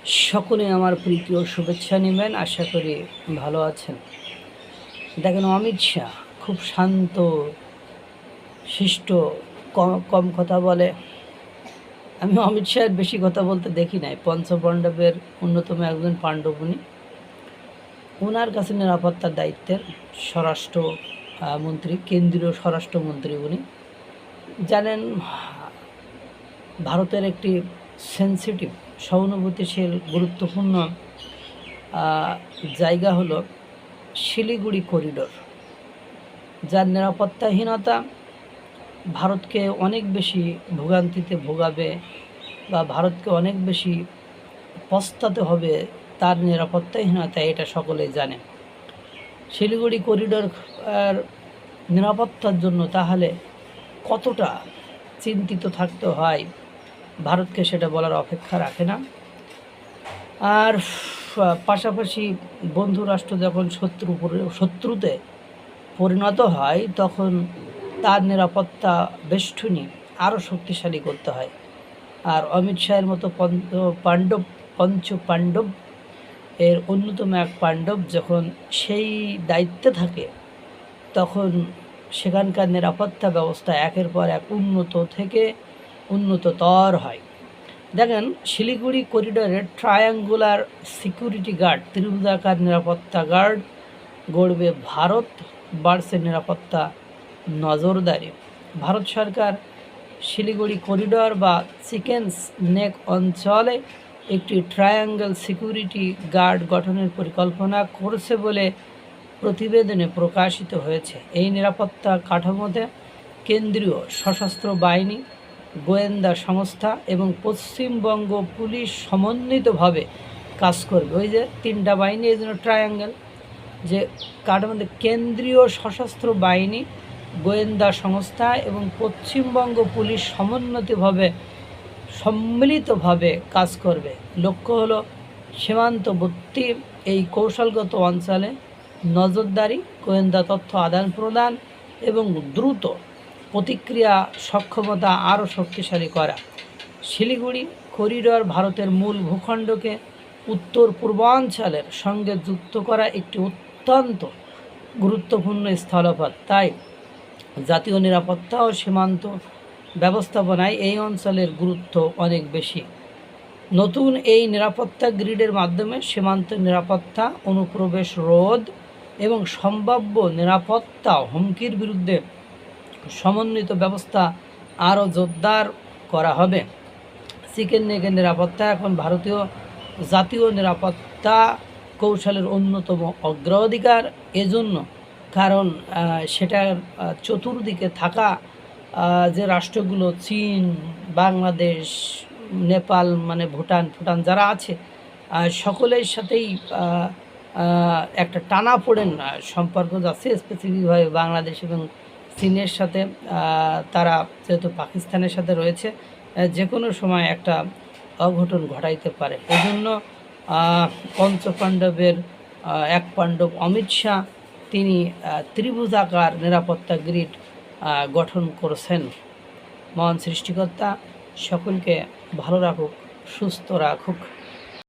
সকলে আমার প্রীতি ও শুভেচ্ছা নেবেন। আশা করি ভালো আছেন। দেখেন, অমিত শাহ খুব শান্ত শিষ্ট, কম কথা বলে। আমি অমিত শাহের বেশি কথা বলতে দেখি নাই। পঞ্চপাণ্ডবের অন্যতম একজন পাণ্ডব উনি। ওনার কাছে নিরাপত্তার দায়িত্বের স্বরাষ্ট্র মন্ত্রী, কেন্দ্রীয় স্বরাষ্ট্রমন্ত্রী উনি। জানেন, ভারতের একটি সেন্সিটিভ, সহানুভূতিশীল, গুরুত্বপূর্ণ জায়গা হলো শিলিগুড়ি করিডোর, যার নিরাপত্তাহীনতা ভারতকে অনেক বেশি ভোগান্তিতে ভোগাবে বা ভারতকে অনেক বেশি পস্তাতে হবে। তার নিরাপত্তাহীনতা এটা সকলেই জানে। শিলিগুড়ি করিডোর নিরাপত্তার জন্য তাহলে কতটা চিন্তিত থাকতে হয় ভারতকে, সেটা বলার অপেক্ষা রাখে না। আর পাশাপাশি বন্ধু রাষ্ট্র যখন শত্রুতে পরিণত হয়, তখন তার নিরাপত্তা বেষ্টনী আরও শক্তিশালী করতে হয়। আর অমিত শাহের মতো পঞ্চ পাণ্ডব এর অন্যতম এক পাণ্ডব যখন সেই দায়িত্বে থাকে, তখন সেখানকার নিরাপত্তা ব্যবস্থা একের পর এক উন্নত থেকে উন্নততর হয়। দেখেন, শিলিগুড়ি করিডোরে ট্রায়াঙ্গুলার সিকিউরিটি গার্ড, ত্রিভুজাকার নিরাপত্তা গার্ড গড়বে ভারত। বাড়ছে নিরাপত্তা নজরদারি। ভারত সরকার শিলিগুড়ি করিডোর বা চিকেন্স নেক অঞ্চলে একটি ট্রায়াঙ্গল সিকিউরিটি গার্ড গঠনের পরিকল্পনা করছে বলে প্রতিবেদনে প্রকাশিত হয়েছে। এই নিরাপত্তা কাঠামোতে কেন্দ্রীয় সশস্ত্র বাহিনী, গোয়েন্দা সংস্থা এবং পশ্চিমবঙ্গ পুলিশ সমন্বিতভাবে কাজ করবে। ওই যে তিনটা বাহিনী, এই জন্য ট্রায়াঙ্গেল, যে কাঠামোতে কেন্দ্রীয় সশস্ত্র বাহিনী, গোয়েন্দা সংস্থা এবং পশ্চিমবঙ্গ পুলিশ সম্মিলিতভাবে কাজ করবে। লক্ষ্য হলো সীমান্তবর্তী এই কৌশলগত অঞ্চলে নজরদারি, গোয়েন্দা তথ্য আদান প্রদান এবং দ্রুত প্রতিক্রিয়া সক্ষমতা আরও শক্তিশালী করা। শিলিগুড়ি করিডোর ভারতের মূল ভূখণ্ডকে উত্তর পূর্বাঞ্চলের সঙ্গে যুক্ত করা একটি অত্যন্ত গুরুত্বপূর্ণ স্থলপথ। তাই জাতীয় নিরাপত্তা ও সীমান্ত ব্যবস্থাপনায় এই অঞ্চলের গুরুত্ব অনেক বেশি। নতুন এই নিরাপত্তা গ্রিডের মাধ্যমে সীমান্ত নিরাপত্তা, অনুপ্রবেশ রোধ এবং সম্ভাব্য নিরাপত্তা হুমকির বিরুদ্ধে সমন্বিত ব্যবস্থা আরও জোরদার করা হবে। চিকেন নেকের নিরাপত্তা এখন ভারতীয় জাতীয় নিরাপত্তা কৌশলের অন্যতম অগ্রাধিকার। এজন্য কারণ সেটার চতুর্দিকে থাকা যে রাষ্ট্রগুলো, চীন, বাংলাদেশ, নেপাল, মানে ভুটান যারা আছে, সকলের সাথেই একটা টানাপোড়েন সম্পর্ক যাচ্ছে। স্পেসিফিকভাবে বাংলাদেশ এবং চীনের সাথে তারা যেহেতু পাকিস্তানের সাথে রয়েছে, যে কোনো সময় একটা অঘটন ঘটাইতে পারে। এজন্য পঞ্চপাণ্ডবের এক পাণ্ডব অমিত শাহ, তিনি ত্রিভুজাকার নিরাপত্তা গ্রিড গঠন করেছেন। মহান সৃষ্টিকর্তা সকলকে ভালো রাখুক, সুস্থ রাখুক।